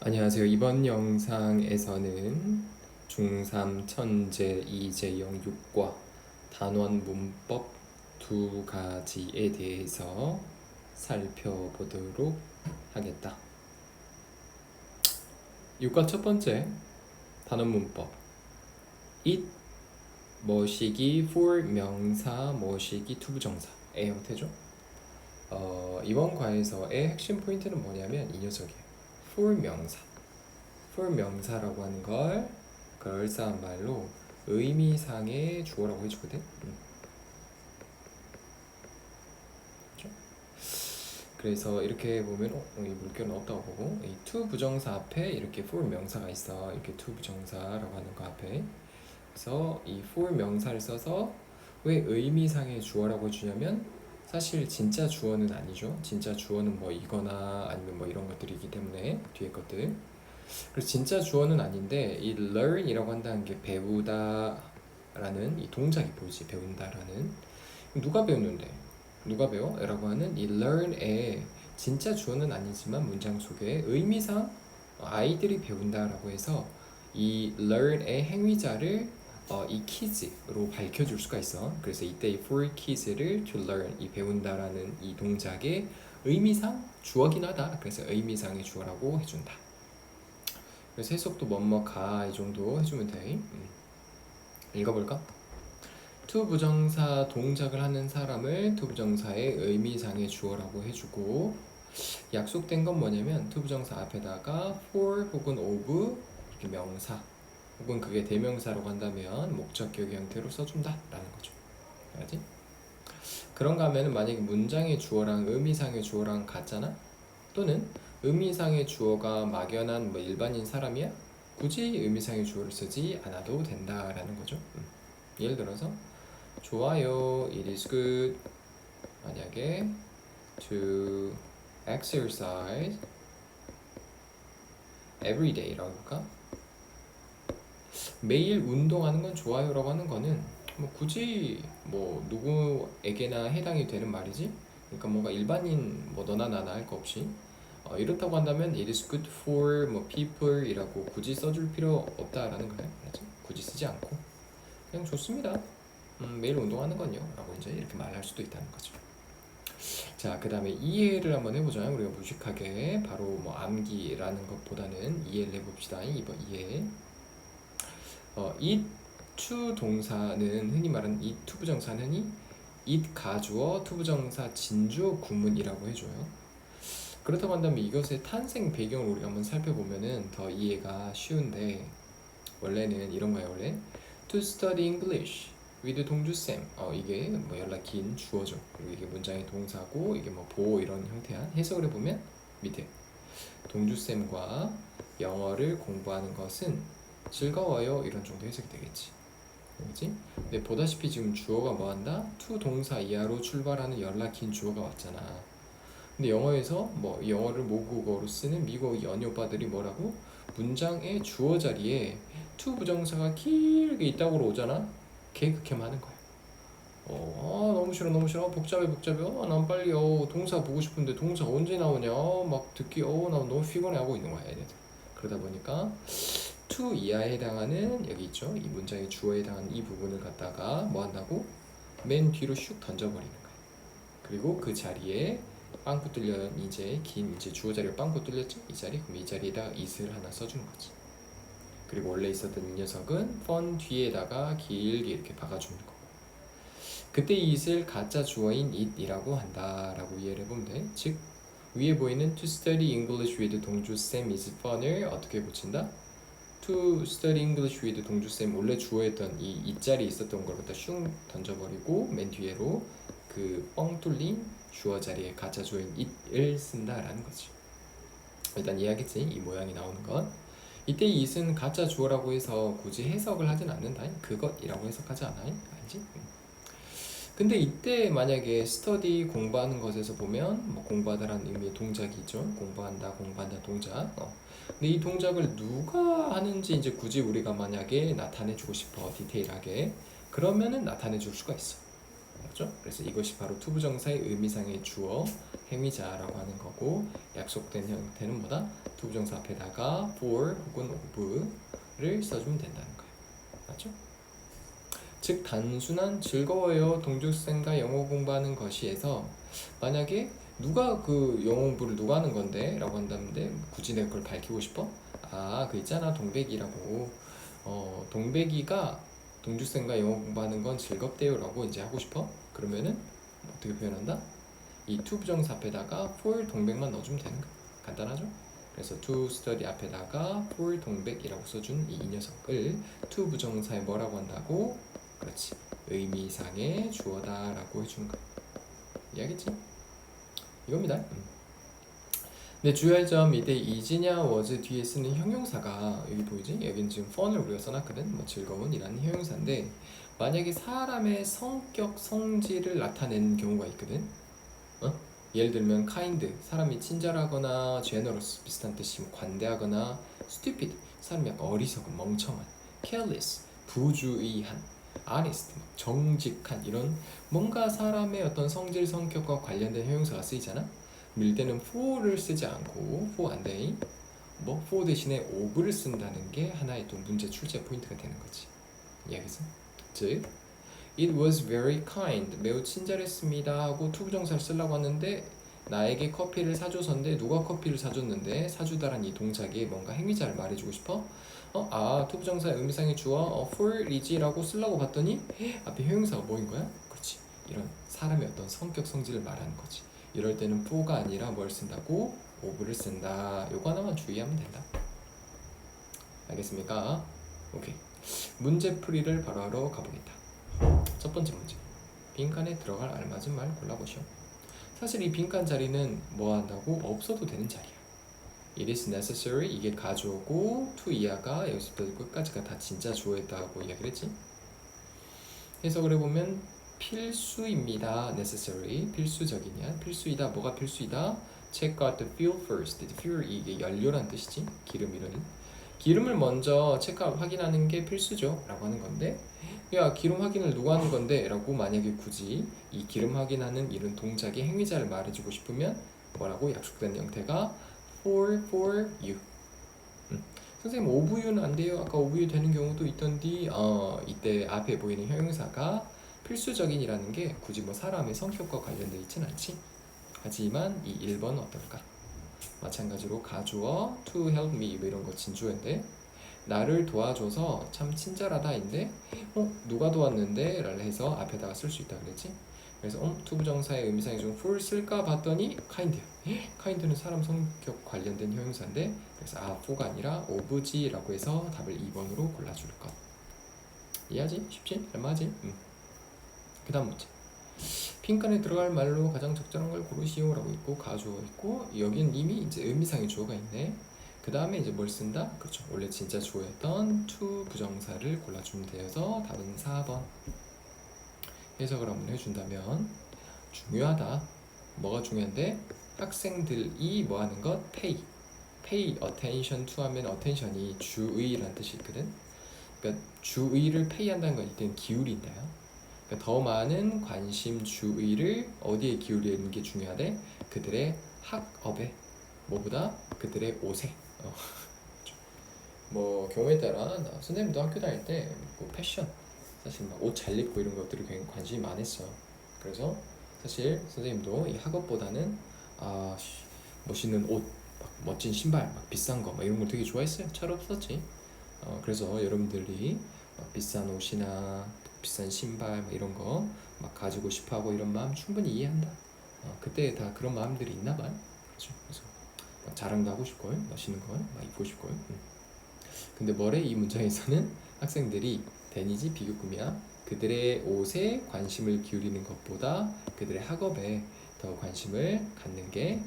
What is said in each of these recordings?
안녕하세요. 이번 영상에서는 중3 천재 이재영 6과 단원 문법 두 가지에 대해서 살펴보도록 하겠다. 6과 첫 번째 단원 문법 it 뭐시기 for 명사 뭐시기 투부정사의 형태죠. 이번 과에서의 핵심 포인트는 뭐냐면 이 녀석이에요. for 명사라고 하는 걸 그럴싸한 말로 의미상의 주어라고 해주거든. 그렇죠? 그래서 이렇게 보면 이 물결은 없다고 보고 이 to 부정사 앞에 이렇게 for 명사가 있어. 이렇게 to 부정사라고 하는 거 앞에. 그래서 이 for 명사를 써서 왜 의미상의 주어라고 해주냐면 사실 진짜 주어는 아니죠. 진짜 주어는 뭐 이거나 아니면 뭐 이런 것들이기 때문에 뒤에 것들. 그래서 진짜 주어는 아닌데 이 learn이라고 한다는 게 배우다라는 이 동작이 보이지. 배운다라는 누가 배우는데 누가 배워? 라고 하는 이 learn의 진짜 주어는 아니지만 문장 속에 의미상 아이들이 배운다라고 해서 이 learn의 행위자를 이 kids로 밝혀줄 수가 있어. 그래서 이때 이 for kids를 to learn 이 배운다라는 이 동작의 의미상 주어긴 하다. 그래서 의미상의 주어라고 해준다. 그래서 해석도 뭐뭐가 이 정도 해주면 돼. 읽어볼까? to 부정사 동작을 하는 사람을 to 부정사의 의미상의 주어라고 해주고 약속된 건 뭐냐면 to 부정사 앞에다가 for 혹은 of 이렇게 명사 혹은 그게 대명사라고 한다면 목적격 형태로 써준다 라는 거죠. 알지? 그런가 하면 만약에 문장의 주어랑 의미상의 주어랑 같잖아? 또는 의미상의 주어가 막연한 뭐 일반인 사람이야? 굳이 의미상의 주어를 쓰지 않아도 된다라는 거죠. 예를 들어서 좋아요, it is good. 만약에 to exercise every day라고 할까? 매일 운동하는 건 좋아요라고 하는 거는 뭐 굳이 뭐 누구에게나 해당이 되는 말이지. 그러니까 뭔가 일반인 뭐 너나 나나 할 거 없이 이렇다고 한다면 it is good for 뭐 people이라고 굳이 써줄 필요 없다라는 거예요. 그렇지? 굳이 쓰지 않고 그냥 좋습니다. 매일 운동하는 건요 라고 이제 이렇게 말할 수도 있다는 거죠. 자, 그 다음에 이해를 한번 해보자. 우리가 무식하게 바로 뭐 암기라는 것보다는 이해를 해봅시다. 이번 이해. it to 동사는 흔히 말하는 it to 부정사는 it 가주어 to 부정사 진주어 구문이라고 해줘요. 그렇다고 한다면 이것의 탄생 배경을 우리가 한번 살펴보면은 더 이해가 쉬운데 원래는 이런 거예요. 원래 to study English with 동주쌤 이게 뭐 연락 긴 주어죠. 그리고 이게 문장의 동사고 이게 뭐 보호 이런 형태야. 해석을 해보면 밑에 동주쌤과 영어를 공부하는 것은 즐거워요 이런 정도 해석이 되겠지. 그렇지? 근데 보다시피 지금 주어가 뭐한다? to 동사 이하로 출발하는 연락 긴 주어가 왔잖아. 근데 영어에서 뭐 영어를 모국어로 쓰는 미국 연이 오빠들이 뭐라고? 문장의 주어 자리에 to 부정사가 길게 있다고 오잖아? 개그캠 하는 거야. 너무 싫어 너무 싫어 복잡해 난 빨리 동사 보고 싶은데 동사 언제 나오냐 막 듣기 나 너무 피곤해 하고 있는 거야 얘네들. 그러다 보니까 to 이하에 해당하는 여기 있죠. 이 문장의 주어에 해당하는 이 부분을 갖다가 뭐 한다고? 맨 뒤로 슉 던져버리는 거야. 그리고 그 자리에 빵꾸 뚫려 이제 긴 이제 주어 자리에 빵꾸 뚫렸지? 이 자리 그럼 이 자리에다가 it을 하나 써주는 거지. 그리고 원래 있었던 이 녀석은 fun 뒤에다가 길게 이렇게 박아주는 거. 그때 it을 가짜 주어인 it이라고 한다라고 이해를 해보면 돼. 즉 위에 보이는 to study English with 동주쌤 is fun을 어떻게 붙인다? to study English with 동주쌤 원래 주어였던 이 it자리에 있었던 걸 갖다 슝 던져버리고 맨 뒤에로 그 뻥 뚫린 주어 자리에 가짜 주어인 it을 쓴다라는 거지. 일단 이해하겠지? 이 모양이 나오는 건. 이때 it은 가짜 주어라고 해서 굳이 해석을 하진 않는다. 그것이라고 해석하지 않아. 알지? 근데 이때 만약에 study 공부하는 것에서 보면 뭐 공부하다라는 의미의 동작이 있죠. 공부한다 동작. 근데 이 동작을 누가 하는지 이제 굳이 우리가 만약에 나타내주고 싶어 디테일하게 그러면은 나타내줄 수가 있어. 맞죠? 그래서 이것이 바로 투부정사의 의미상의 주어 행위자라고 하는 거고 약속된 형태는 뭐다? 투부정사 앞에다가 for 혹은 of를 써주면 된다는 거예요. 맞죠? 즉 단순한 즐거워요 동족생과 영어 공부하는 것이에서 만약에 누가 그 영어 공부를 누가 하는 건데? 라고 한다는데 굳이 내가 그걸 밝히고 싶어? 아, 그 있잖아 동백이라고 동백이가 동족생과 영어 공부하는 건 즐겁대요 라고 이제 하고 싶어? 그러면은 어떻게 표현한다? 이 to 부정사 앞에다가 for 동백만 넣어주면 되는 거야. 간단하죠? 그래서 to study 앞에다가 for 동백이라고 써준 이 녀석을 to 부정사에 뭐라고 한다고? 그렇지. 의미상의 주어다라고 해주는 거야. 이해하겠지? 이겁니다. 근데 주의할 점 이때 is냐 was 뒤에 쓰는 형용사가 여기 보이지? 여긴 지금 fun을 우리가 써놨거든. 뭐 즐거운이라는 형용사인데 만약에 사람의 성격, 성질을 나타내는 경우가 있거든. 예를 들면 kind, 사람이 친절하거나 generous, 비슷한 뜻이 관대하거나 stupid, 사람이 약간 어리석은, 멍청한 careless, 부주의한 honest, 정직한 이런 뭔가 사람의 어떤 성질, 성격과 관련된 형용사가 쓰이잖아? 밀 때는 for를 쓰지 않고 for 안 돼. 뭐 for 대신에 of를 쓴다는 게 하나의 또 문제 출제 포인트가 되는 거지. 이해하겠어? 즉 It was very kind. 매우 친절했습니다 하고 투부정사를 쓰려고 하는데 나에게 커피를 사줘서인데 누가 커피를 사줬는데 사주다란 이 동작이 뭔가 행위자를 말해주고 싶어? 투부정사의 의미상의 주어 for is라고 쓰려고 봤더니 앞에 형용사가 뭐인 거야? 그렇지. 이런 사람의 어떤 성격 성질을 말하는 거지. 이럴 때는 for가 아니라 뭘 쓴다고? of를 쓴다. 요거 하나만 주의하면 된다. 알겠습니까? 오케이. 문제풀이를 바로바로 가보겠다. 첫 번째 문제. 빈칸에 들어갈 알맞은 말 골라보시오. 사실 이 빈칸 자리는 뭐 한다고? 없어도 되는 자리야. It is necessary. 이게 가주어고 to 이하가 여기서부터 끝까지가 다 진짜 주어였다고 이야기를 했지. 해석을 해보면 필수입니다. necessary. 필수적이냐? 필수이다. 뭐가 필수이다? Check out the fuel first. fuel 이게 연료란 뜻이지. 기름 이런. 기름을 먼저 체크아웃 확인하는 게 필수죠 라고 하는 건데 야 기름 확인을 누가 하는 건데? 라고 만약에 굳이 이 기름 확인하는 이런 동작의 행위자를 말해주고 싶으면 뭐라고? 약속된 형태가 for you. 선생님 of you는 안 돼요. 아까 of you 되는 경우도 있던데 이때 앞에 보이는 형용사가 필수적인이라는 게 굳이 뭐 사람의 성격과 관련되어 있진 않지. 하지만 이 1번은 어떨까? 마찬가지로 가주어 to help me 뭐 이런 거 진주어인데 나를 도와줘서 참 친절하다인데 누가 도왔는데? 라를 해서 앞에다가 쓸 수 있다 그랬지. 그래서 투부정사의 의미상의 중 for 쓸까 봤더니 kind. kind는 사람 성격 관련된 형용사인데 그래서 for가 아니라 of지라고 해서 답을 2번으로 골라줄 것. 이해하지? 쉽지? 얼마지? 그 다음 문제. 빈칸에 들어갈 말로 가장 적절한 걸 고르시오 라고 있고 가주어 있고 여긴 이미 이제 의미상의 주어가 있네. 그 다음에 이제 뭘 쓴다? 그렇죠. 원래 진짜 주어였던 to 부정사를 골라주면 되어서 답은 4번. 해석을 한번 해준다면 중요하다. 뭐가 중요한데? 학생들이 뭐 하는 것? pay attention to 하면 attention이 주의라는 뜻이 있거든. 그러니까 주의를 pay 한다는 건 이때는 기울인다요. 그러니까 더 많은 관심 주의를 어디에 기울이는 게 중요하대? 그들의 학업에 뭐보다 그들의 옷에 뭐 경우에 따라 나 선생님도 학교 다닐 때 뭐 패션 사실 막 옷 잘 입고 이런 것들이 굉장히 관심이 많았어. 그래서 사실 선생님도 이 학업보다는 멋있는 옷, 막 멋진 신발, 막 비싼 거, 막 이런 걸 되게 좋아했어요. 철없었지. 그래서 여러분들이 막 비싼 옷이나 비싼 신발 이런 거 막 가지고 싶어하고 이런 마음 충분히 이해한다. 그때 다 그런 마음들이 있나 봐요. 그렇죠. 그래서 막 자랑도 하고 싶고 멋있는 걸 막 입고 싶고. 근데 뭐래 이 문장에서는 학생들이 대니지 비교급이야. 그들의 옷에 관심을 기울이는 것보다 그들의 학업에 더 관심을 갖는 게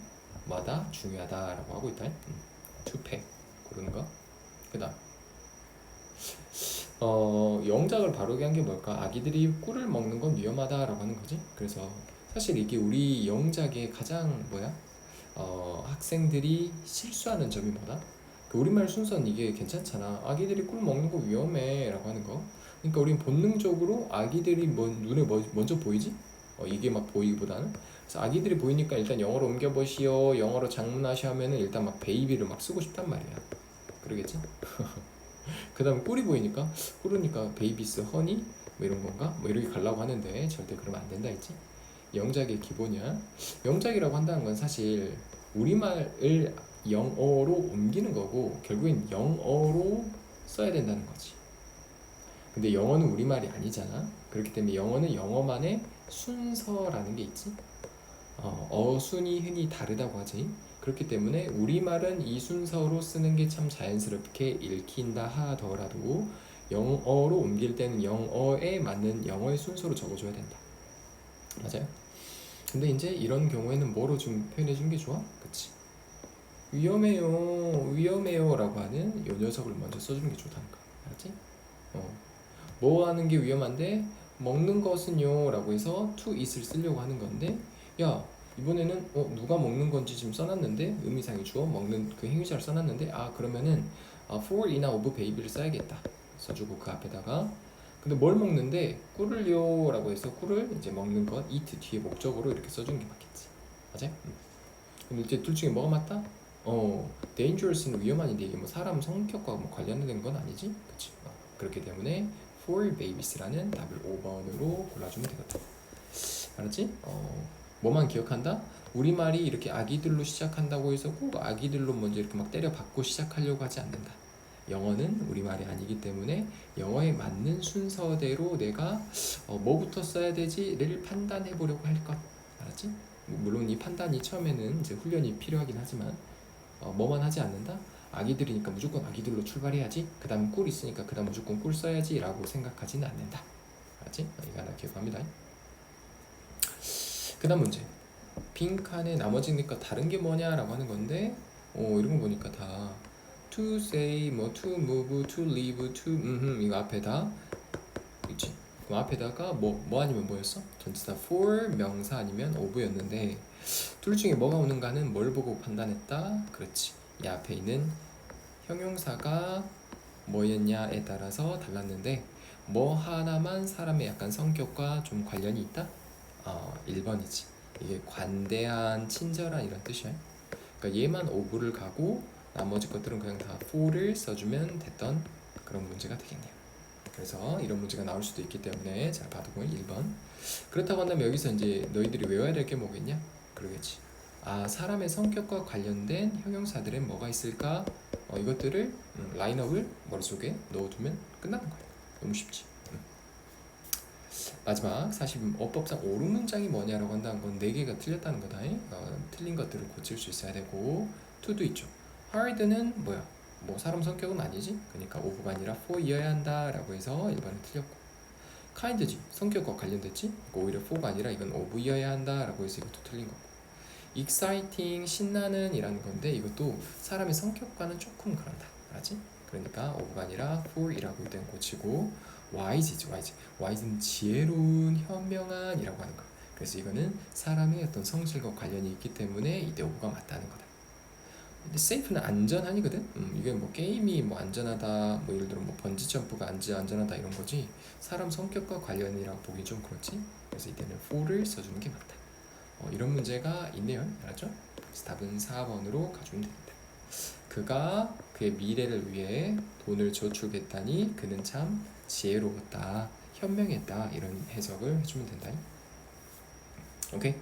뭐다? 중요하다라고 하고 있다. 투팩 고르는 거. 그다음 영작을 바르게 한 게 뭘까? 아기들이 꿀을 먹는 건 위험하다라고 하는 거지. 그래서 사실 이게 우리 영작의 가장 학생들이 실수하는 점이 뭐다? 그 우리말 순서는 이게 괜찮잖아. 아기들이 꿀 먹는 거 위험해 라고 하는 거. 그러니까 우린 본능적으로 아기들이 눈에 먼저 보이지? 이게 막 보이기보다는. 그래서 아기들이 보이니까 일단 영어로 옮겨보시오, 영어로 장문하시오 하면은 일단 막 베이비를 막 쓰고 싶단 말이야. 그러겠지? 그 다음에 꿀이 보이니까 꿀으니까 베이비스 허니 뭐 이런 건가? 뭐 이렇게 가려고 하는데 절대 그러면 안 된다 했지. 영작의 기본이야. 영작이라고 한다는 건 사실 우리말을 영어로 옮기는 거고 결국엔 영어로 써야 된다는 거지. 근데 영어는 우리말이 아니잖아. 그렇기 때문에 영어는 영어만의 순서라는 게 있지. 어순이 흔히 다르다고 하지. 그렇기 때문에 우리말은 이 순서로 쓰는 게 참 자연스럽게 읽힌다 하더라도 영어로 옮길 때는 영어에 맞는 영어의 순서로 적어줘야 된다. 맞아요? 근데 이제 이런 경우에는 뭐로 좀 표현해 주는 게 좋아? 그치? 위험해요, 위험해요 라고 하는 요 녀석을 먼저 써주는 게 좋다는 거야. 알았지? 뭐 하는 게 위험한데? 먹는 것은요 라고 해서 to it을 쓰려고 하는 건데, 야 이번에는 누가 먹는 건지 지금 써놨는데 의미상의 주어 먹는 그 행위자를 써놨는데, 그러면은 for이나 of baby를 써야겠다 써주고 그 앞에다가, 근데 뭘 먹는데 꿀을요 라고 해서 꿀을 이제 먹는 것 eat 뒤에 목적으로 이렇게 써주는 게 맞겠지. 맞아요? 근데 이제 둘 중에 뭐가 맞다? dangerous는 위험한인데 이게 뭐 사람 성격과 뭐 관련된 건 아니지? 그치? 그렇기 때문에 for babies라는 답을 5번으로 골라주면 되겠다. 알았지? 뭐만 기억한다? 우리말이 이렇게 아기들로 시작한다고 해서 꼭 아기들로 먼저 이렇게 막 때려 박고 시작하려고 하지 않는다. 영어는 우리말이 아니기 때문에 영어에 맞는 순서대로 내가 뭐부터 써야 되지를 판단해 보려고 할 것. 알았지? 물론 이 판단이 처음에는 이제 훈련이 필요하긴 하지만 뭐만 하지 않는다? 아기들이니까 무조건 아기들로 출발해야지. 그 다음 꿀 있으니까 그 다음 무조건 꿀 써야지 라고 생각하지는 않는다. 알았지? 이거 하나 기억합니다. 그 다음 문제. 빈칸에 나머지니까 다른 게 뭐냐 라고 하는 건데, 이런 거 보니까 다 to say, 뭐 to move, to leave, to 이거 앞에다 그치? 그 앞에다가 뭐 아니면 뭐였어? 전치사 for, 명사 아니면 of였는데 둘 중에 뭐가 오는가는 뭘 보고 판단했다? 그렇지. 이 앞에 있는 형용사가 뭐였냐에 따라서 달랐는데 뭐 하나만 사람의 약간 성격과 좀 관련이 있다? 1번이지. 이게 관대한, 친절한 이런 뜻이야. 그러니까 얘만 of를 가고 나머지 것들은 그냥 다 for를 써주면 됐던 그런 문제가 되겠네요. 그래서 이런 문제가 나올 수도 있기 때문에 잘 봐두고 1번. 그렇다고 한다면 여기서 이제 너희들이 외워야 될 게 뭐겠냐? 그러겠지. 사람의 성격과 관련된 형용사들은 뭐가 있을까? 이것들을 라인업을 머릿속에 넣어두면 끝나는 거야. 너무 쉽지. 마지막 40어법상 옳은 문장이 뭐냐라고 한다는 건 4개가 틀렸다는 거다. 틀린 것들을 고칠 수 있어야 되고 to도 있죠. hard는 뭐야? 뭐 사람 성격은 아니지? 그러니까 of가 아니라 for이어야 한다 라고 해서 1번은 틀렸고, kind지 성격과 관련됐지? 오히려 for가 아니라 이건 of이어야 한다 라고 해서 이것도 틀린 거고, exciting 신나는 이라는 건데 이것도 사람의 성격과는 조금 그런다. 알았지? 그러니까 of가 아니라 for이라고 일단 고치고, wise지 wise는 지혜로운, 현명한 이라고 하는 거. 그래서 이거는 사람의 어떤 성질과 관련이 있기 때문에 이때 of가 맞다는 거다. 근데 safe는 안전한이거든. 이게 뭐 게임이 뭐 안전하다, 뭐 예를 들어 뭐 번지 점프가 안전하다 이런 거지 사람 성격과 관련이라고 보기 좀 그렇지. 그래서 이때는 for를 써주는 게 맞다. 이런 문제가 있네요. 알았죠? 그래서 답은 4번으로 가주면 됩니다. 그가 그의 미래를 위해 돈을 저축했다니 그는 참 지혜로웠다, 현명했다 이런 해석을 해주면 된다. 오케이.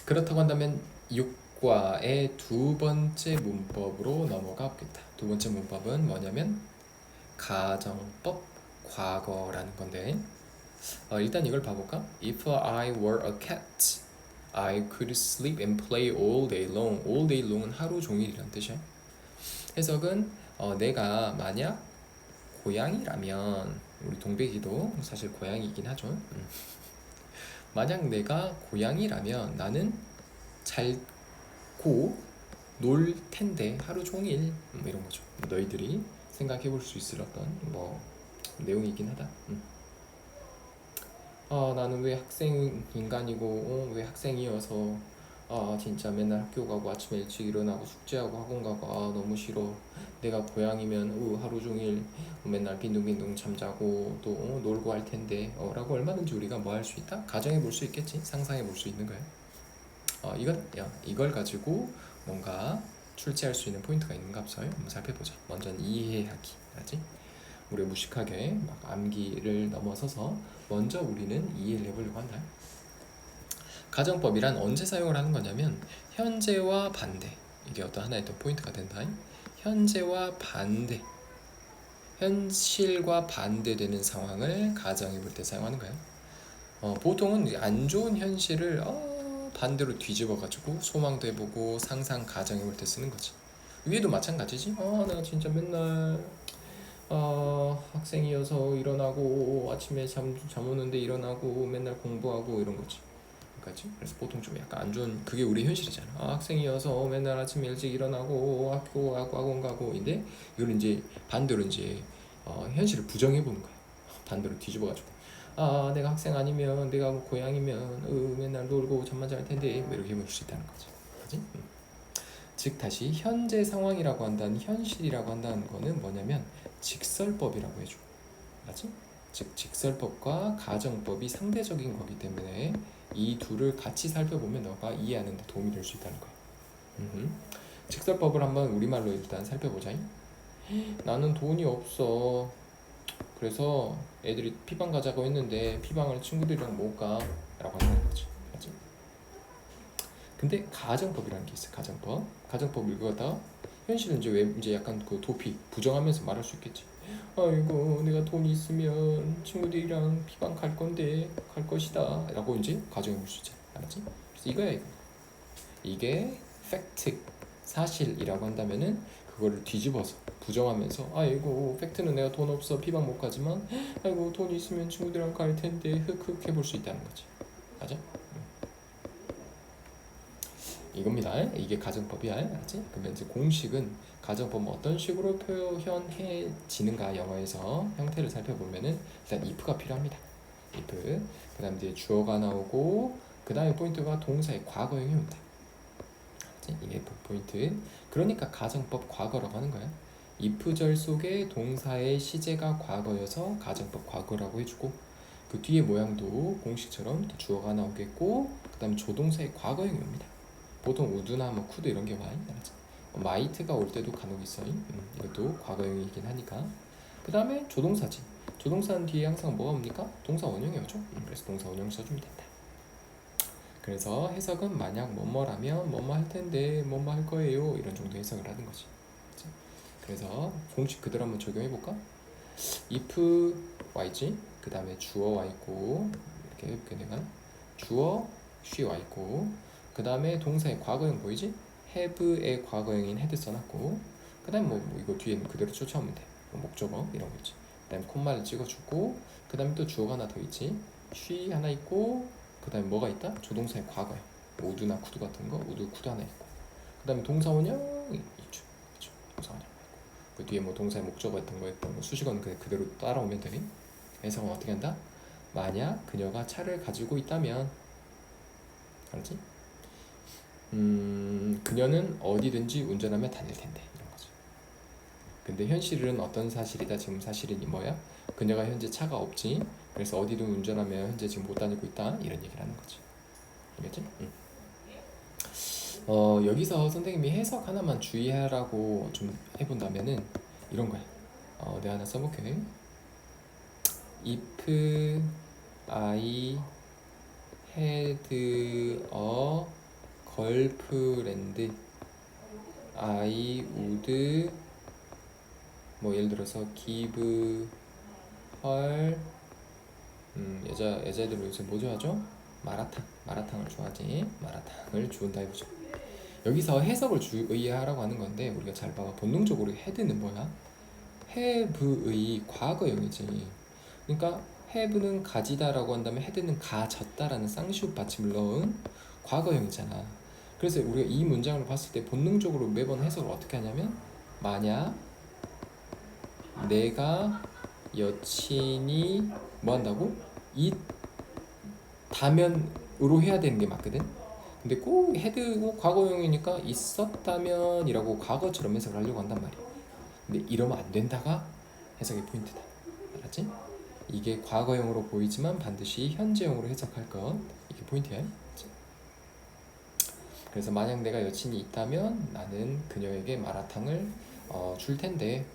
그렇다고 한다면 6과의 두 번째 문법으로 넘어가 보겠다. 두 번째 문법은 뭐냐면 가정법 과거라는 건데, 일단 이걸 봐볼까? If I were a cat, I could sleep and play all day long. all day long은 하루 종일이란 뜻이야. 해석은 내가 만약 고양이라면, 우리 동백이도 사실 고양이긴 하죠. 만약 내가 고양이라면 나는 잘고 놀 텐데 하루 종일, 이런 거죠. 너희들이 생각해 볼 수 있을 어떤 뭐 내용이긴 하다. 나는 왜 학생 인간이고 왜 학생이어서 아 진짜 맨날 학교 가고 아침에 일찍 일어나고 숙제하고 학원 가고 아 너무 싫어. 내가 고향이면 하루 종일 맨날 빈둥빈둥 잠자고 또 놀고 할 텐데 라고 얼마든지 우리가 뭐 할 수 있다? 가정해 볼 수 있겠지? 상상해 볼 수 있는 거야. 이걸 가지고 뭔가 출제할 수 있는 포인트가 있는가 없어요? 한번 살펴보자. 먼저는 이해하기, 알지? 우리 무식하게 막 암기를 넘어서서 먼저 우리는 이해를 해보려고 한다. 가정법이란 언제 사용을 하는 거냐면 현재와 반대, 이게 어떤 하나의 또 포인트가 된다. 현재와 반대, 현실과 반대되는 상황을 가정해 볼 때 사용하는 거야. 보통은 안 좋은 현실을 반대로 뒤집어가지고 소망도 해보고 상상 가정해 볼 때 쓰는 거지. 위에도 마찬가지지. 내가 진짜 맨날 학생이어서 일어나고 아침에 잠 오는데 일어나고 맨날 공부하고 이런 거지. 그렇지? 그래서 보통 좀 약간 안 좋은 그게 우리 현실이잖아. 학생이어서 맨날 아침에 일찍 일어나고 학교 가고 학원 가고인데 이거는 이제 반대로 이제 현실을 부정해 보는 거야. 반대로 뒤집어가지고 내가 학생 아니면 내가 뭐 고향이면 맨날 놀고 잠만 잘 텐데 뭐 이렇게 해볼 수 있다는 거지. 그렇지? 즉 다시 현재 상황이라고 한다는 현실이라고 한다는 거는 뭐냐면 직설법이라고 해줘. 맞지? 즉 직설법과 가정법이 상대적인 거기 때문에 이 둘을 같이 살펴보면 너가 이해하는 데 도움이 될 수 있다는 거야. 직설법을 한번 우리말로 일단 살펴보자. 나는 돈이 없어. 그래서 애들이 피방 가자고 했는데 피방을 친구들이랑 못 가. 라고 하는 거지. 맞지? 근데 가정법이라는 게 있어. 가정법 읽어다 현실은 이제 약간 그 도피 부정하면서 말할 수 있겠지. 아이고 내가 돈이 있으면 친구들이랑 피방 갈 건데 갈 것이다 라고 이제 가정해 볼 수 있지. 알았지? 그래서 이거야 이거. 이게 팩트 사실이라고 한다면은 그거를 뒤집어서 부정하면서 아이고 팩트는 내가 돈 없어 피방 못 가지만 아이고 돈 있으면 친구들이랑 갈 텐데 흑흑 해볼 수 있다는 거지. 맞아? 이겁니다. 이게 가정법이야. 알지? 그러면 이제 공식은 가정법 어떤 식으로 표현해지는가 영어에서 형태를 살펴보면은 일단 if가 필요합니다. if. 그다음 이제 주어가 나오고 그다음에 포인트가 동사의 과거형이 온다. 이게 포인트. 그러니까 가정법 과거라고 하는 거야. if절 속에 동사의 시제가 과거여서 가정법 과거라고 해주고 그 뒤에 모양도 공식처럼 또 주어가 나오겠고 그다음 조동사의 과거형이 옵니다. 보통 우드나 뭐 쿠드 이런 게 와요. 마이트가 올 때도 간혹 있어요. 이것도 과거형이긴 하니까. 그 다음에 조동사지. 조동사는 뒤에 항상 뭐가 옵니까? 동사 원형이 오죠. 그래서 동사 원형 써주면 된다. 그래서 해석은 만약 뭐뭐라면 뭐뭐 할 텐데 뭐뭐 할 거예요 이런 정도 해석을 하는 거지. 그래서 공식 그대로 한번 적용해 볼까? if 와 있지. 그 다음에 주어 와 있고 이렇게 해볼게 내가. 주어 she 와 있고 그 다음에 동사의 과거형 보이지? have의 과거형인 had 써놨고 그 다음에 뭐 이거 뒤에는 그대로 쫓아오면 돼. 뭐 목적어 이런 거 있지. 그 다음에 콤마를 찍어주고 그 다음에 또 주어가 하나 더 있지. she 하나 있고 그 다음에 뭐가 있다? 조동사의 과거형 우드나 쿠드 같은 거 우드 쿠드 하나 있고 그 다음에 동사원형 있죠. 그쵸? 동사원형 있고 그 뒤에 뭐 동사의 목적어 했던 거 했던 거 수식어는 그대로 따라오면 돼. 해석은 어떻게 한다? 만약 그녀가 차를 가지고 있다면 알지? 그녀는 어디든지 운전하며 다닐 텐데 이런 거죠. 근데 현실은 어떤 사실이다? 지금 사실은 뭐야? 그녀가 현재 차가 없지. 그래서 어디든 운전하며 현재 지금 못 다니고 있다 이런 얘기를 하는 거지. 알겠지? 여기서 선생님이 해석 하나만 주의하라고 좀 해본다면은 이런 거야. 내가 하나 써볼게. If I had a 걸프랜드 I would 뭐 예를 들어서 give her 여자애들 요새 뭐 좋아하죠? 마라탕을 좋아하지. 마라탕을 주운다 해보죠. 여기서 해석을 주의하라고 하는 건데 우리가 잘 봐봐. 본능적으로 have는 뭐야? have의 과거형이지. 그러니까 have는 가지다라고 한다면 have는 가졌다라는 쌍시옷 받침을 넣은 과거형이잖아. 그래서 우리가 이 문장을 봤을 때 본능적으로 매번 해석을 어떻게 하냐면 만약 내가 여친이 뭐 한다고? 이 다면으로 해야 되는 게 맞거든. 근데 꼭 had 과거형이니까 있었다면 이라고 과거처럼 해석을 하려고 한단 말이야. 근데 이러면 안 된다가 해석의 포인트다. 알았지? 이게 과거형으로 보이지만 반드시 현재형으로 해석할 것. 이게 포인트야. 그래서 만약 내가 여친이 있다면 나는 그녀에게 마라탕을 줄 텐데,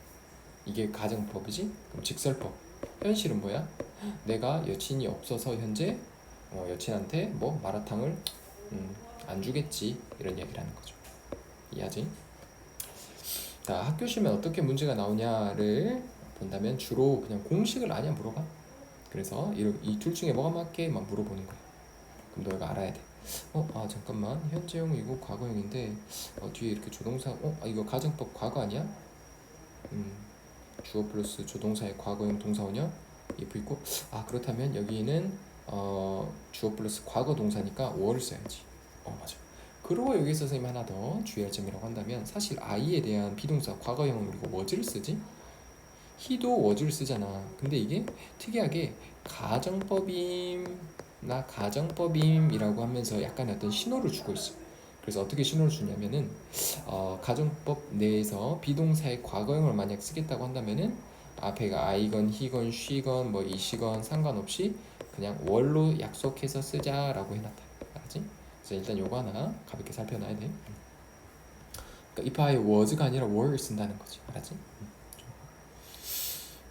이게 가정법이지? 그럼 직설법. 현실은 뭐야? 내가 여친이 없어서 현재 여친한테 뭐 마라탕을 안 주겠지, 이런 얘기를 하는 거죠. 이해하지? 자, 학교 시험에 어떻게 문제가 나오냐를 본다면 주로 그냥 공식을 아냐 물어봐. 그래서 이 둘 중에 뭐가 맞게 막 물어보는 거야. 그럼 너가 알아야 돼. 잠깐만, 현재형이고 과거형인데 뒤에 이렇게 조동사, 이거 가정법 과거 아니야? 주어 플러스 조동사의 과거형 동사원형 if 있고, 그렇다면 여기는 주어 플러스 과거 동사니까 were 써야지. 맞아. 그리고 여기서 선생님 하나 더 주의할 점이라고 한다면, 사실 I에 대한 비동사 과거형은 우리가 was를 쓰지? he도 was를 쓰잖아. 근데 이게 특이하게 가정법임이라고 하면서 약간 어떤 신호를 주고 있어. 그래서 어떻게 신호를 주냐면은 가정법 내에서 비동사의 과거형을 만약 쓰겠다고 한다면은 앞에가 I건 he건 she건 뭐 is건 상관없이 그냥 월로 약속해서 쓰자라고 해놨다. 알았지? 그래서 일단 요거 하나 가볍게 살펴놔야 돼. 그러니까 if I was가 아니라 were 쓴다는 거지. 알았지?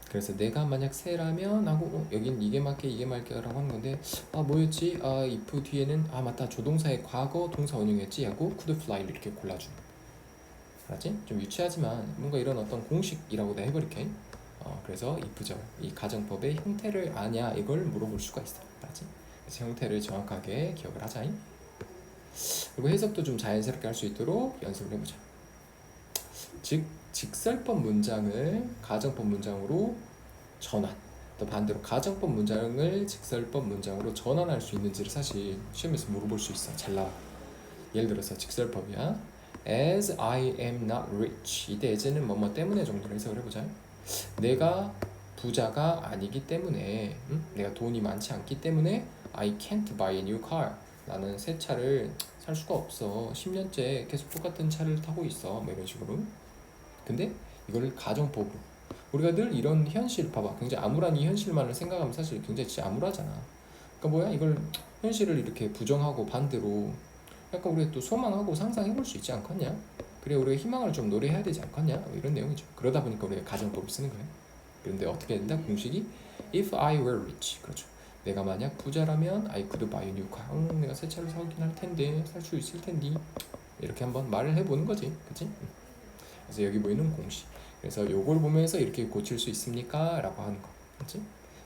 그래서 내가 만약 새라면 하고 여긴 이게 맞게 이게 맞게라고 하는 건데, 뭐였지? if 뒤에는 맞다, 조동사의 과거 동사 원형이었지 하고 could fly를 이렇게 골라주는. 알았지? 좀 유치하지만 뭔가 이런 어떤 공식이라고 내가 해버릴게. 그래서 if절, 이 가정법의 형태를 아냐 이걸 물어볼 수가 있어. 알았지? 그래서 형태를 정확하게 기억을 하자. 그리고 해석도 좀 자연스럽게 할 수 있도록 연습을 해보자. 즉 직설법 문장을 가정법 문장으로 전환, 또 반대로 가정법 문장을 직설법 문장으로 전환할 수 있는지를 사실 시험에서 물어볼 수 있어. 잘 나와. 예를 들어서 직설법이야. As I am not rich. 이때 as는 뭐뭐 때문에 정도로 해석을 해보자. 내가 부자가 아니기 때문에, 내가 돈이 많지 않기 때문에 I can't buy a new car. 나는 새 차를 살 수가 없어. 10년째 계속 똑같은 차를 타고 있어. 뭐 이런 식으로. 근데 이걸 가정법으로, 우리가 늘 이런 현실 봐봐, 굉장히 암울한 이 현실만을 생각하면 사실 굉장히 진짜 암울하잖아. 그러니까 뭐야, 이걸 현실을 이렇게 부정하고 반대로 약간 우리가 또 소망하고 상상해볼 수 있지 않겠냐? 그래, 우리가 희망을 좀 노래해야 되지 않겠냐? 이런 내용이죠. 그러다 보니까 우리가 가정법을 쓰는 거예요. 그런데 어떻게 된다? 공식이 if I were rich. 그렇죠. 내가 만약 부자라면 I could buy a new car. 내가 새 차를 사긴 할 텐데, 살 수 있을 텐데, 이렇게 한번 말을 해보는 거지. 그치? 그래서 여기 보이는 공식. 그래서 요걸 보면서 이렇게 고칠 수 있습니까? 라고 하는 거. 그치?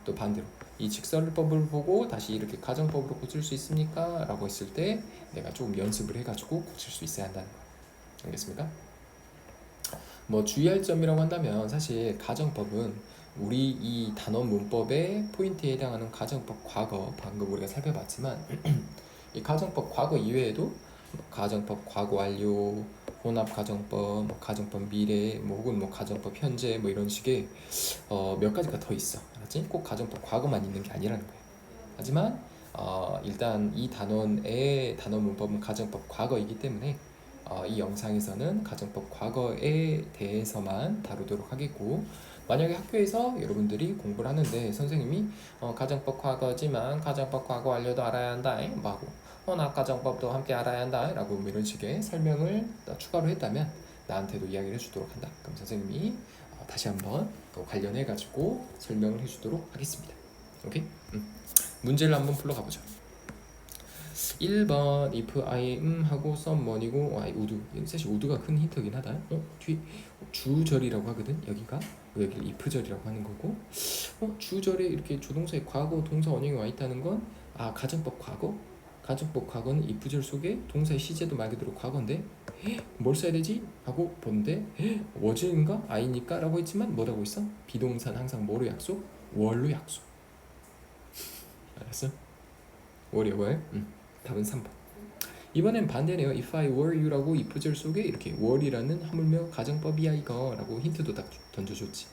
또 반대로 이 직설법을 보고 다시 이렇게 가정법으로 고칠 수 있습니까? 라고 했을 때 내가 조금 연습을 해가지고 고칠 수 있어야 한다는 거. 알겠습니까? 뭐 주의할 점이라고 한다면, 사실 가정법은 우리 이 단원 문법의 포인트에 해당하는 가정법 과거, 방금 우리가 살펴봤지만 이 가정법 과거 이외에도 가정법 과거 완료, 혼합 가정법, 뭐 가정법 미래, 뭐 혹은 뭐 가정법 현재, 뭐 이런 식의 몇 가지가 더 있어. 알았지? 꼭 가정법 과거만 있는 게 아니라는 거야. 하지만 일단 이 단원의 단원 문법은 가정법 과거이기 때문에 이 영상에서는 가정법 과거에 대해서만 다루도록 하겠고, 만약에 학교에서 여러분들이 공부를 하는데 선생님이 가정법 과거지만 가정법 과거 완료도 알아야 한다 뭐 하고 혼합 가정법도 함께 알아야 한다 라고 뭐 이런 식의 설명을 추가로 했다면 나한테도 이야기를 해주도록 한다. 그럼 선생님이 다시 한번 관련해 가지고 설명을 해주도록 하겠습니다. 오케이? 문제를 한번 풀러 가보죠. 1번 if I 하고 someone이고 would. 사실 would가 큰 힌트긴 하다. 뒤 주절이라고 하거든. 여기가 여기를 if절이라고 하는 거고, 주절에 이렇게 조동사의 과거 동사 원형이 와 있다는 건 가정법 과거. 가정법 과거는 if절 속에 동사의 시제도 말 그대로 과거인데 뭘 써야 되지? 하고 보는데 was인가? I니까? 라고 했지만 뭐라고 있어? 비동사는 항상 뭐로 약속? were로 약속. 알았어? were요, were. 답은 3번. 이번엔 반대네요. If I were you라고 if절 속에 이렇게 were이라는 하물며 가정법이야 이거 라고 힌트도 딱 던져줬지.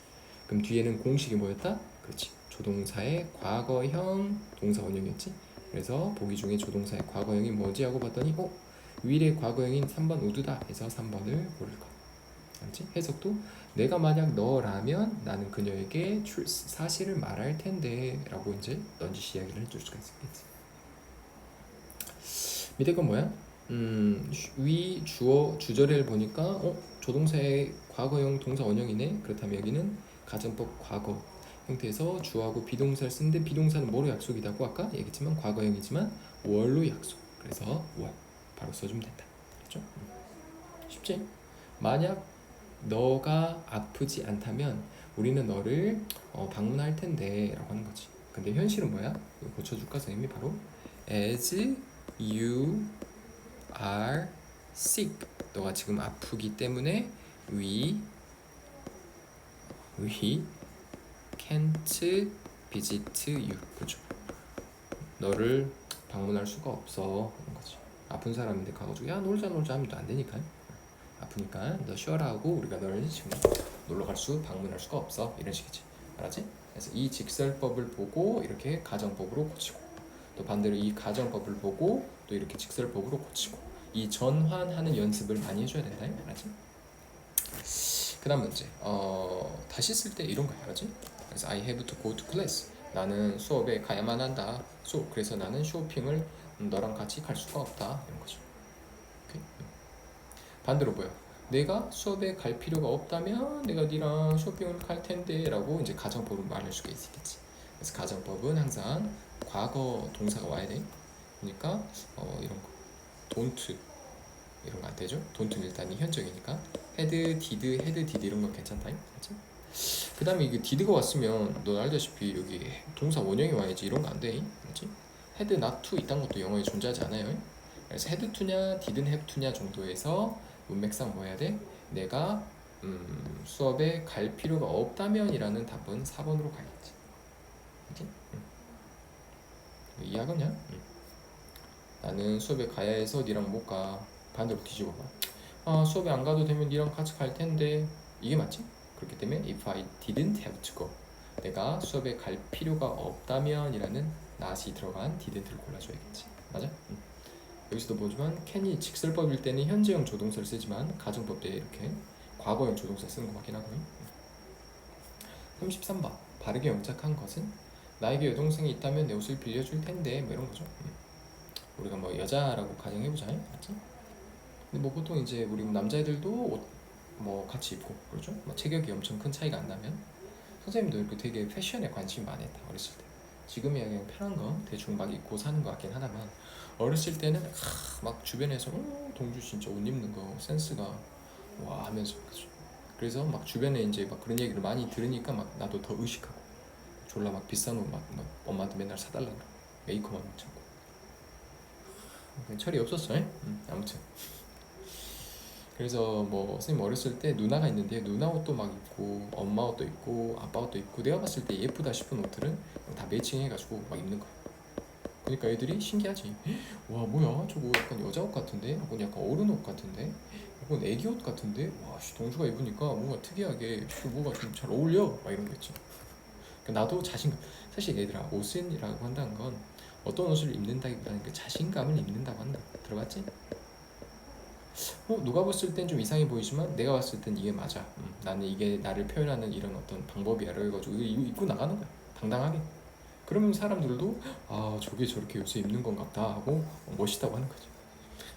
그럼 뒤에는 공식이 뭐였다? 그렇지, 조동사의 과거형 동사 원형이었지. 그래서 보기 중에 조동사의 과거형이 뭐지 하고 봤더니 will의 과거형인 3번 would다 해서 3번을 고를 거. 알지? 해석도 내가 만약 너라면 나는 그녀에게 사실을 말할 텐데 라고 이제 넌지시 이야기를 해줄 수가 있겠지. 밑에 건 뭐야? 위 주어 주절을 보니까 조동사의 과거형 동사 원형이네. 그렇다면 여기는 가정법 과거 형태에서 주어하고 비동사를 쓰는데 비동사는 뭐로 약속이라고 아까 얘기했지만 과거형이지만 월로 약속. 그래서 월 바로 써주면 된다. 그렇죠? 쉽지? 만약 너가 아프지 않다면 우리는 너를 방문할 텐데 라고 하는 거지. 근데 현실은 뭐야? 이거 고쳐줄까 선생님이 바로 as you are sick. 너가 지금 아프기 때문에 we can't visit you. 그죠? 너를 방문할 수가 없어. 그런 거지. 아픈 사람인데 가가지고 야 놀자 하면 안 되니까. 아프니까 너 쉬어라 하고 우리가 너를 지금 놀러 방문할 수가 없어. 이런 식이지. 알았지? 그래서 이 직설법을 보고 이렇게 가정법으로 고치고 또 반대로 이 가정법을 보고 또 이렇게 직설법으로 고치고 이 전환하는 연습을 많이 해줘야 된다. 알았지? 그 다음 문제 다시 쓸 때 이런 거 알았지? 그래서 I have to go to class. 나는 수업에 가야만 한다. 그래서 나는 쇼핑을 너랑 같이 갈 수가 없다. 이런 거죠. 오케이? 반대로 뭐야? 내가 수업에 갈 필요가 없다면 내가 니랑 쇼핑을 갈 텐데 라고 이제 가정법을 말할 수가 있겠지. 그래서 가정법은 항상 과거 동사가 와야 돼. 그러니까 이런 거 don't 이런 거 안 되죠? don't는 일단 현적이니까 had, did 이런 건 괜찮다. 그렇지? 그 다음에 이게 did가 왔으면 너 알다시피 여기 동사 원형이 와야지. 이런 거 안 돼. 그렇지? had, not to 이딴 것도 영어에 존재하지 않아요. 그래서 had to냐 didn't have to냐 정도에서 문맥상 뭐 해야 돼? 내가 수업에 갈 필요가 없다면 이라는 답은 4번으로 가야지. 그치? 이해하겠냐? 나는 수업에 가야 해서 니랑 못 가. 반대로 뒤집어봐. 수업에 안 가도 되면 니랑 같이 갈 텐데. 이게 맞지? 그렇기 때문에 if I didn't have to go, 내가 수업에 갈 필요가 없다면 이라는 not이 들어간 didn't를 골라줘야겠지. 맞아? 여기서도 보지만 can이 직설법일 때는 현재형 조동사를 쓰지만 가정법 때 이렇게 과거형 조동사 쓰는 거 같긴 하고요. 33번 바르게 영작한 것은 나에게 여동생이 있다면 내 옷을 빌려줄 텐데 뭐 이런 거죠. 우리가 뭐 여자라고 가정해보자. 맞지? 근데 뭐 보통 이제 우리 남자애들도 옷 뭐 같이 입고 그렇죠? 뭐 체격이 엄청 큰 차이가 안 나면 선생님도 이렇게 되게 패션에 관심이 많았다 어렸을 때. 지금이야 그냥 편한 거 대충 막 입고 사는 거 같긴 하다만 어렸을 때는 막 주변에서 동주 진짜 옷 입는 거 센스가 와 하면서 그래서 막 주변에 이제 막 그런 얘기를 많이 들으니까 막 나도 더 의식하고 졸라 막 비싼 옷 막 엄마한테 맨날 사달라고 메이크업만 못 참고 철이 없었어. 아무튼 그래서 뭐 선생님 어렸을 때 누나가 있는데 누나 옷도 막 입고 엄마 옷도 입고 아빠 옷도 입고 내가 봤을 때 예쁘다 싶은 옷들은 다 매칭해가지고 막 입는 거야. 그러니까 애들이 신기하지. 와 뭐야 저거 약간 여자 옷 같은데? 혹은 약간 어른 옷 같은데? 혹은 애기 옷 같은데? 와 동주가 입으니까 뭔가 특이하게 뭐가 좀 잘 어울려 막 이런 거 있지. 그러니까 나도 자신감. 사실 얘들아 옷이라고 한다는 건 어떤 옷을 입는다기보다는 그 자신감을 입는다고 한다. 들어봤지? 누가 봤을 땐 좀 이상해 보이지만 내가 봤을 땐 이게 맞아. 나는 이게 나를 표현하는 이런 어떤 방법이야. 그래가지고 이거 입고 나가는 거야. 당당하게. 그러면 사람들도 저게 저렇게 요새 입는 건가 보다 하고 멋있다고 하는 거지.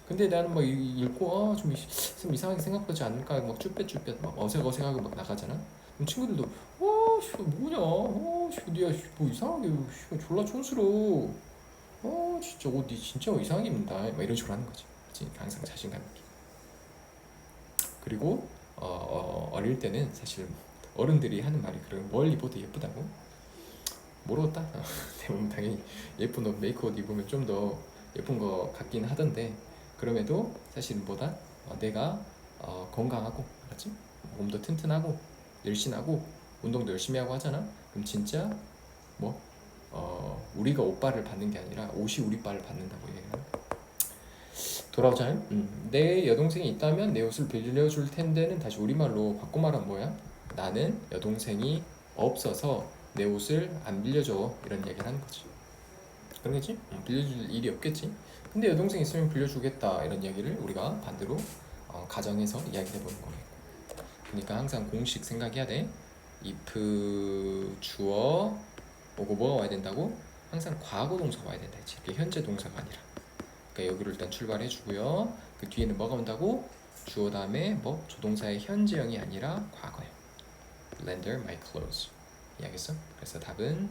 근데 나는 막 읽고 좀 이상하게 생각하지 않을까 막 쭈뼛쭈뼛 막 어색어색하게 막 나가잖아. 그럼 친구들도 뭐냐 니야 뭐 이상하게 졸라 촌스러워. 진짜 옷 니 진짜 이상하게 입는다 막 이런 식으로 하는 거지. 그치? 항상 자신감 있게. 그리고 어릴 때는 사실 어른들이 하는 말이 그런 뭘 입어도 예쁘다고 모르겠다. 대부분 당연히 예쁜 옷 메이크 옷 입으면 좀 더 예쁜 거 같긴 하던데 그럼에도 사실은 보다 내가 건강하고 알았지? 몸도 튼튼하고 열심하고 운동도 열심히 하고 하잖아. 그럼 진짜 뭐 우리가 옷빨을 받는 게 아니라 옷이 우리 빨을 받는다고 얘기하는 거야. 돌아오자. 내 여동생이 있다면 내 옷을 빌려줄 텐데는 다시 우리말로 바꿔 말하면 뭐야? 나는 여동생이 없어서 내 옷을 안 빌려줘 이런 얘기를 하는 거지. 그러겠지? 빌려줄 일이 없겠지. 근데 여동생 있으면 빌려주겠다 이런 이야기를 우리가 반대로 가정에서 이야기해 보는 거예요. 그러니까 항상 공식 생각해야 돼. if 주어 오고 뭐가 와야 된다고? 항상 과거 동사가 와야 된다 했지. 그게 현재 동사가 아니라. 그러니까 여기로 일단 출발해 주고요. 그 뒤에는 뭐가 온다고? 주어 다음에 뭐 조동사의 현재형이 아니라 과거형. Lender my clothes. 이해하겠어? 그래서 답은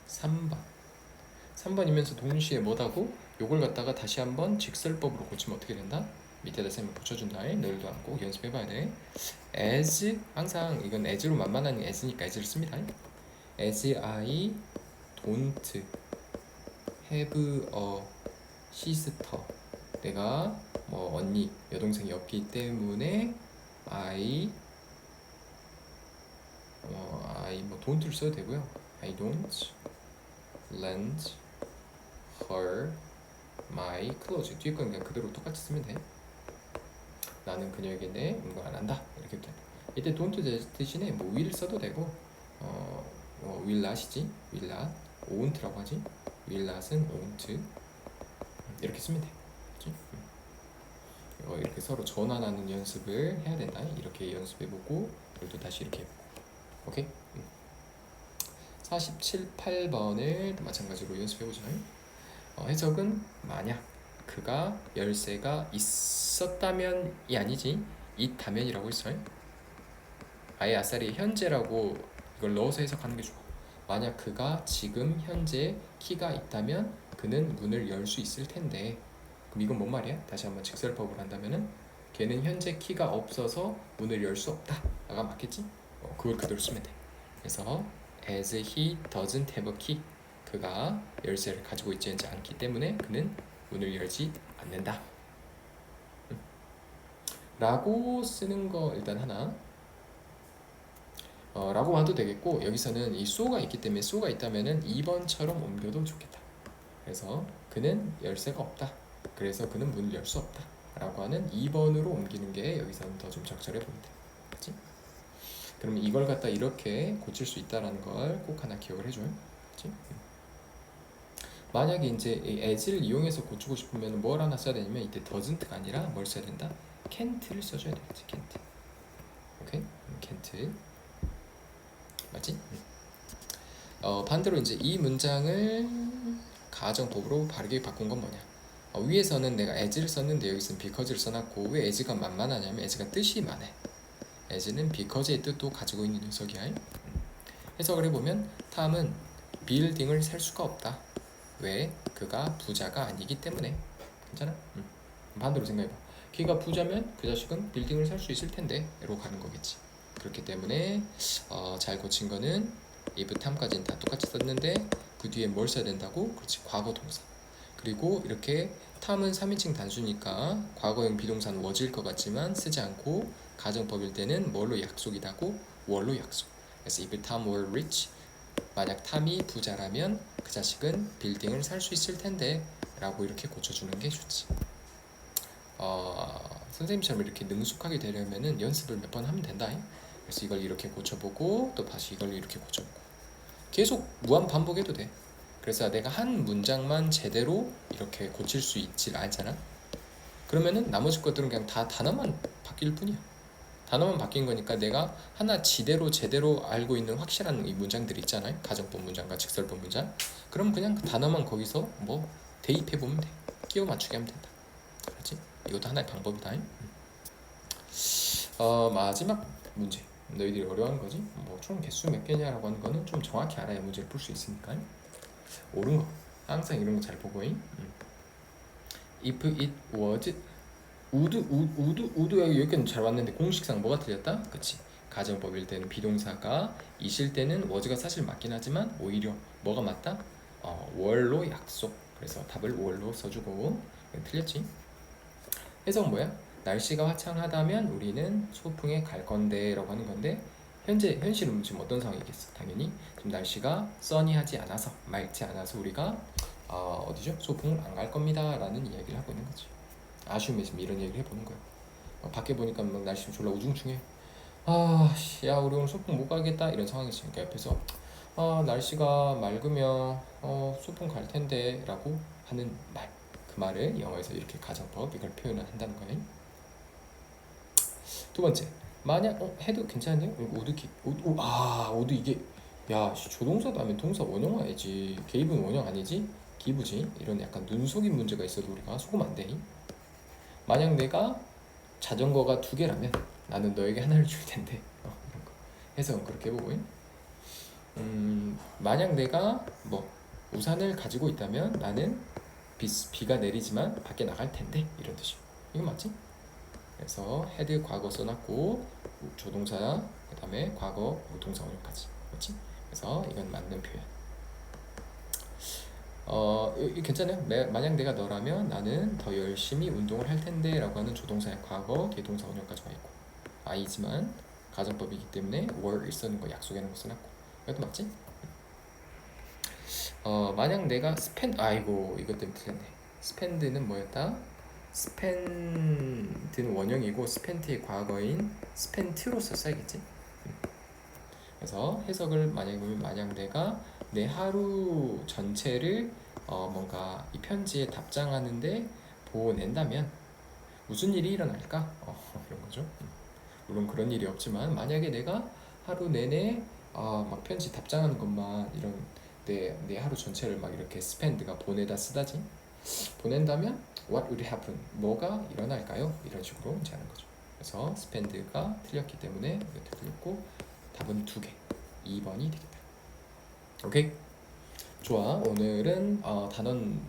3번. 3번이면서 동시에 뭐다고? 요걸 갖다가 다시 한번 직설법으로 고치면 어떻게 된다? 밑에다 쌤을 고쳐준다. 내일도 안 꼭 연습해봐야 돼. as 항상 이건 as로 만만한 as니까 as를 씁니다. as I don't have a sister. 내가 뭐 언니 여동생이 없기 때문에 I 뭐 don't를 써도 되고요. I don't lend her my clothes. 뒤에 건 그냥 그대로 똑같이 쓰면 돼. 나는 그녀에게 내 물건 안 한다. 이렇게 돼. 이때 don't 대신에 뭐 will 써도 되고 will not이지. will not. won't라고 하지. will not은 won't. 이렇게 쓰면 돼. 그치? 이렇게 서로 전환하는 연습을 해야 된다. 이렇게 연습해보고 그리고 또 다시 이렇게 해보고. 오케이? 47, 8번을 마찬가지로 연습해보자. 해석은 만약 그가 열쇠가 있었다면이 아니지 있다면이라고 했어요. 아예 아싸리 현재라고 이걸 넣어서 해석하는 게 좋아. 만약 그가 지금 현재 키가 있다면 그는 문을 열 수 있을 텐데. 그럼 이건 뭔 말이야? 다시 한번 직설법으로 한다면은 걔는 현재 키가 없어서 문을 열 수 없다. 아가 맞겠지? 그걸 그대로 쓰면 돼. 그래서 as he doesn't have a key. 그가 열쇠를 가지고 있지 않기 때문에 그는 문을 열지 않는다. 라고 쓰는 거 일단 하나. 라고 봐도 되겠고 여기서는 이 so가 있기 때문에 so가 있다면은 2번처럼 옮겨도 좋겠다. 그래서 그는 열쇠가 없다. 그래서 그는 문을 열 수 없다. 라고 하는 2번으로 옮기는 게 여기서는 더 좀 적절해 보인다. 그치? 그러면 이걸 갖다 이렇게 고칠 수 있다는 걸 꼭 하나 기억을 해줘요. 그치? 만약에 이제 as를 이용해서 고치고 싶으면 뭘 하나 써야 되냐면 이때 doesn't가 아니라 뭘 써야 된다? can't를 써줘야 되겠지. can't. 오케이? can't. 맞지? 반대로 이제 이 문장을 가정법으로 바르게 바꾼 건 뭐냐? 위에서는 내가 as를 썼는데 여기서는 because를 써놨고 왜 as가 만만하냐면 as가 뜻이 많아. as는 because의 뜻도 가지고 있는 녀석이야. 해석을 해보면 탐은 빌딩을 살 수가 없다. 왜? 그가 부자가 아니기 때문에. 괜찮아? 반대로 생각해봐. 걔가 부자면 그 자식은 빌딩을 살 수 있을 텐데 로 가는 거겠지. 그렇기 때문에 잘 고친 거는 if 탐까지는 다 똑같이 썼는데 그 뒤에 뭘 써야 된다고? 그렇지, 과거 동사. 그리고 이렇게 탐은 3인칭 단수니까 과거형 비동사는 was일 것 같지만 쓰지 않고 가정법일 때는 뭘로 약속이다고? were로 약속. 그래서 if Tom were rich, 만약 탐이 부자라면 그 자식은 빌딩을 살 수 있을 텐데 라고 이렇게 고쳐주는 게 좋지. 선생님처럼 이렇게 능숙하게 되려면은 연습을 몇 번 하면 된다. 그래서 이걸 이렇게 고쳐보고 또 다시 이걸 이렇게 고쳐보고 계속 무한 반복해도 돼. 그래서 내가 한 문장만 제대로 이렇게 고칠 수 있질 않잖아. 그러면은 나머지 것들은 그냥 다 단어만 바뀔 뿐이야. 단어만 바뀐 거니까 내가 하나 제대로 알고 있는 확실한 이 문장들이 있잖아요. 가정법 문장과 직설법 문장. 그럼 그냥 그 단어만 거기서 뭐 대입해 보면 돼. 끼워 맞추게 하면 된다. 그렇지? 이것도 하나의 방법이다. 마지막 문제. 너희들이 어려워하는 거지? 뭐 총 개수 몇 개냐라고 하는 거는 좀 정확히 알아야 문제를 풀 수 있으니까. 옳은 거. 항상 이런 거 잘 보고. If it was 우드 여기까지 잘 왔는데 공식상 뭐가 틀렸다? 그치? 가정법일 때는 비동사가 이실 때는 was가 사실 맞긴 하지만 오히려 뭐가 맞다? were로 약속. 그래서 답을 were로 써주고. 틀렸지? 해석은 뭐야? 날씨가 화창하다면 우리는 소풍에 갈 건데 라고 하는 건데 현실은 지금 어떤 상황이겠어? 당연히 지금 날씨가 써니하지 않아서 맑지 않아서 우리가 어디죠? 소풍을 안 갈 겁니다 라는 이야기를 하고 있는 거지. 아쉬움에 지금 이런 얘기를 해보는 거야. 밖에 보니까 막 날씨 졸라 우중충해. 야 우리 오늘 소풍 못 가겠다 이런 상황이지. 그러니까 옆에서 날씨가 맑으면 소풍 갈 텐데 라고 하는 말, 그 말을 영어에서 이렇게 가정법 이걸 표현을 한다는 거예요. 두 번째, 만약 해도 괜찮네요. 오드 이게 조동사도 하면 동사 원형 와야지. 개입은 원형 아니지? 기부지? 이런 약간 눈속임 문제가 있어도 우리가 속으면 안 돼. 만약 내가 자전거가 2개라면 나는 너에게 하나를 줄 텐데. 이런 거. 해석은 그렇게 해보고. 만약 내가 뭐 우산을 가지고 있다면 나는 비가 내리지만 밖에 나갈 텐데, 이런 뜻이요. 이거 맞지? 그래서 had 과거 써놨고 조동사 그 다음에 과거 동사 원형까지, 맞지? 그래서 이건 맞는 표현. 괜찮아요. 만약 내가 너라면 나는 더 열심히 운동을 할 텐데 라고 하는 조동사의 과거 뒤에 동사 원형까지 와 있고, I지만 가정법이기 때문에 were 쓰는 거 약속해놓은 거 써놨고, 이것도 맞지? 만약 내가 아이고 이것 때문에 틀렸네. spend는 뭐였다? spent는 원형이고 spent의 과거인 spent로서 써야겠지? 그래서 해석을 만약에 보면, 만약 내가 내 하루 전체를 뭔가 이 편지에 답장하는데 보낸다면 무슨 일이 일어날까? 이런 거죠. 물론 그런 일이 없지만 만약에 내가 하루 내내 막 편지 답장하는 것만 이런 내 하루 전체를 막 이렇게 spend가 보내다 쓰다지 보낸다면 what would happen? 뭐가 일어날까요? 이런 식으로 이제 하는 거죠. 그래서 spend가 틀렸기 때문에 이것도 틀렸고 답은 2개, 2번이 되겠다. 오케이? 좋아. 오늘은 단원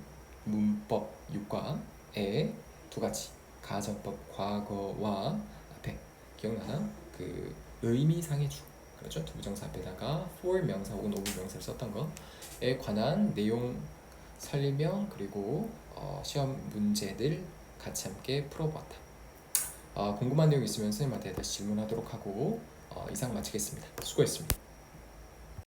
문법 6과의 2가지 가정법 과거와 앞에 기억나나? 그 의미상의 주, 그렇죠? 부정사 앞에다가 for 명사 혹은 오브 명사를 썼던 거에 관한 내용 설명 그리고 시험 문제들 같이 함께 풀어보았다. 궁금한 내용 있으면 선생님한테 다시 질문하도록 하고 이상 마치겠습니다. 수고했습니다.